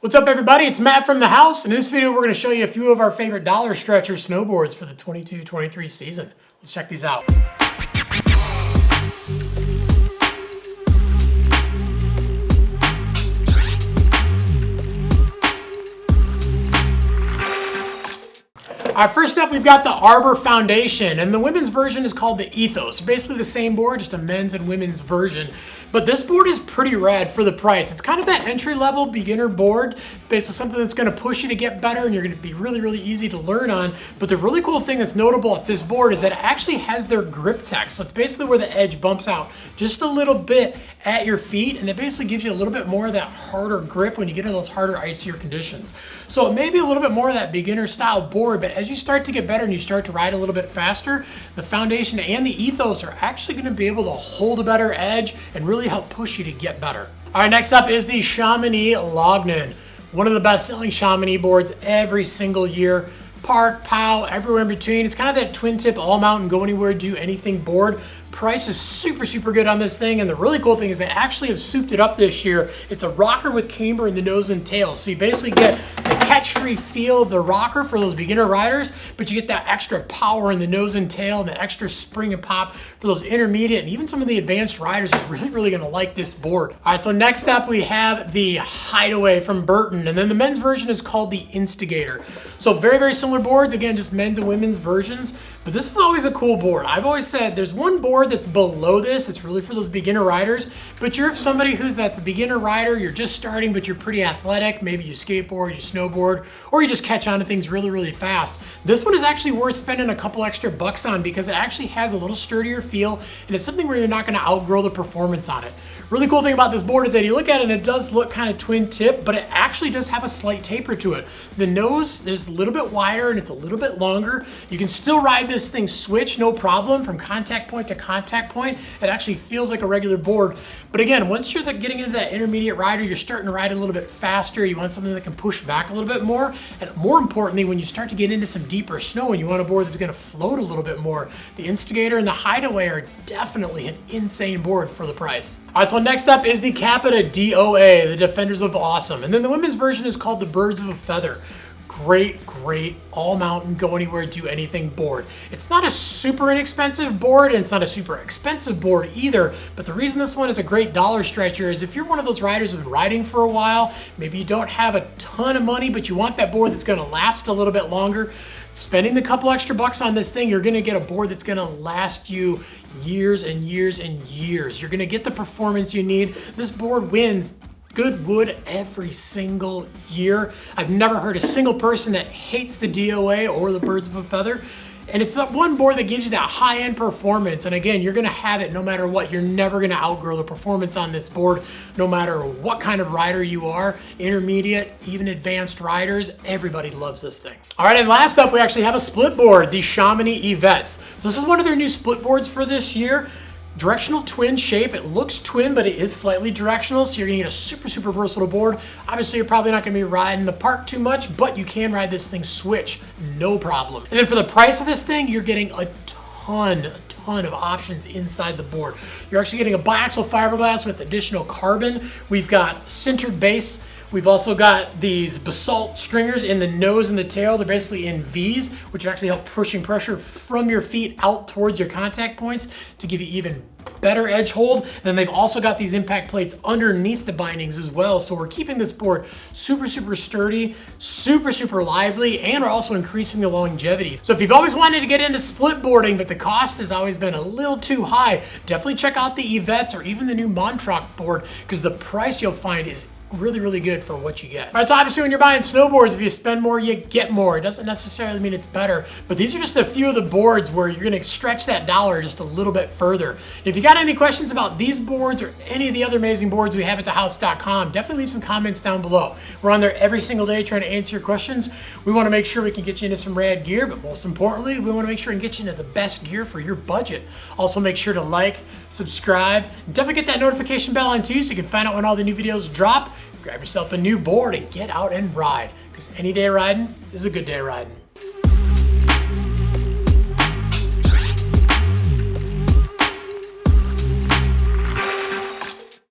What's up everybody, it's Matt from the house, and in this video we're going to show you a few of our favorite dollar stretcher snowboards for the 22-23 season. Let's check these out. All right, first up, we've got the Arbor Foundation, and the women's version is called the Ethos. Basically the same board, just a men's and women's version. But this board is pretty rad for the price. It's kind of that entry-level beginner board, basically something that's gonna push you to get better and you're gonna be really, really easy to learn on. But the really cool thing that's notable at this board is that it actually has their grip tech. So it's basically where the edge bumps out just a little bit at your feet, and it basically gives you a little bit more of that harder grip when you get into those harder, icier conditions. So it may be a little bit more of that beginner style board, but as you start to get better and you start to ride a little bit faster, the Foundation and the Ethos are actually gonna be able to hold a better edge and really help push you to get better. All right, next up is the Chamonix Lognan. One of the best selling Chamonix boards every single year. Park, POW, everywhere in between. It's kind of that twin tip, all mountain, go anywhere, do anything board. Price is super, super good on this thing, and the really cool thing is they actually have souped it up this year. It's a rocker with camber in the nose and tail. So you basically get the catch-free feel of the rocker for those beginner riders, but you get that extra power in the nose and tail and that extra spring and pop for those intermediate and even some of the advanced riders are really, really gonna like this board. All right, so next up we have the Hideaway from Burton, and then the men's version is called the Instigator. So very, very similar boards, again, just men's and women's versions, but this is always a cool board. I've always said there's one board that's below this. It's really for those beginner riders, but you're somebody that's a beginner rider, you're just starting, but you're pretty athletic. Maybe you skateboard, you snowboard, or you just catch on to things really, really fast. This one is actually worth spending a couple extra bucks on because it actually has a little sturdier feel, and it's something where you're not gonna outgrow the performance on it. Really cool thing about this board is that you look at it and it does look kind of twin tip, but it actually does have a slight taper to it. The nose is a little bit wider and it's a little bit longer. You can still ride this thing switch, no problem, from contact point to contact point. It actually feels like a regular board. But again, once you're getting into that intermediate rider, you're starting to ride a little bit faster. You want something that can push back a little bit more. And more importantly, when you start to get into some deeper snow and you want a board that's gonna float a little bit more, the Instigator and the Hideaway are definitely an insane board for the price. All right, so next up is the Capita DOA, the Defenders of Awesome. And then the women's version is called the Birds of a Feather. Great, great all mountain, go anywhere, do anything board. It's not a super inexpensive board and it's not a super expensive board either, but the reason this one is a great dollar stretcher is if you're one of those riders who've been riding for a while, maybe you don't have a ton of money, but you want that board that's gonna last a little bit longer, spending the couple extra bucks on this thing, you're gonna get a board that's gonna last you years and years and years. You're gonna get the performance you need. This board wins good wood every single year. I've never heard a single person that hates the DOA or the Birds of a Feather. And it's that one board that gives you that high-end performance. And again, you're gonna have it no matter what. You're never gonna outgrow the performance on this board, no matter what kind of rider you are, intermediate, even advanced riders, everybody loves this thing. All right, and last up, we actually have a split board, the Chamonix Evettes. So this is one of their new split boards for this year. Directional twin shape. It looks twin, but it is slightly directional, so you're gonna get a super, super versatile board. Obviously, you're probably not gonna be riding the park too much, but you can ride this thing switch, no problem. And then for the price of this thing, you're getting a ton of options inside the board. You're actually getting a biaxial fiberglass with additional carbon. We've got sintered base. We've also got these basalt stringers in the nose and the tail. They're basically in V's, which actually help pushing pressure from your feet out towards your contact points to give you even better edge hold. And then they've also got these impact plates underneath the bindings as well. So we're keeping this board super, super sturdy, super, super lively, and we're also increasing the longevity. So if you've always wanted to get into split boarding, but the cost has always been a little too high, definitely check out the Evettes or even the new Montroc board, because the price you'll find is really, really good for what you get. All right, so obviously when you're buying snowboards, if you spend more, you get more. It doesn't necessarily mean it's better, but these are just a few of the boards where you're gonna stretch that dollar just a little bit further. If you got any questions about these boards or any of the other amazing boards we have at thehouse.com, definitely leave some comments down below. We're on there every single day trying to answer your questions. We wanna make sure we can get you into some rad gear, but most importantly, we wanna make sure we can get you into the best gear for your budget. Also make sure to like, subscribe, and definitely get that notification bell on too so you can find out when all the new videos drop. Grab yourself a new board and get out and ride, because any day riding is a good day riding.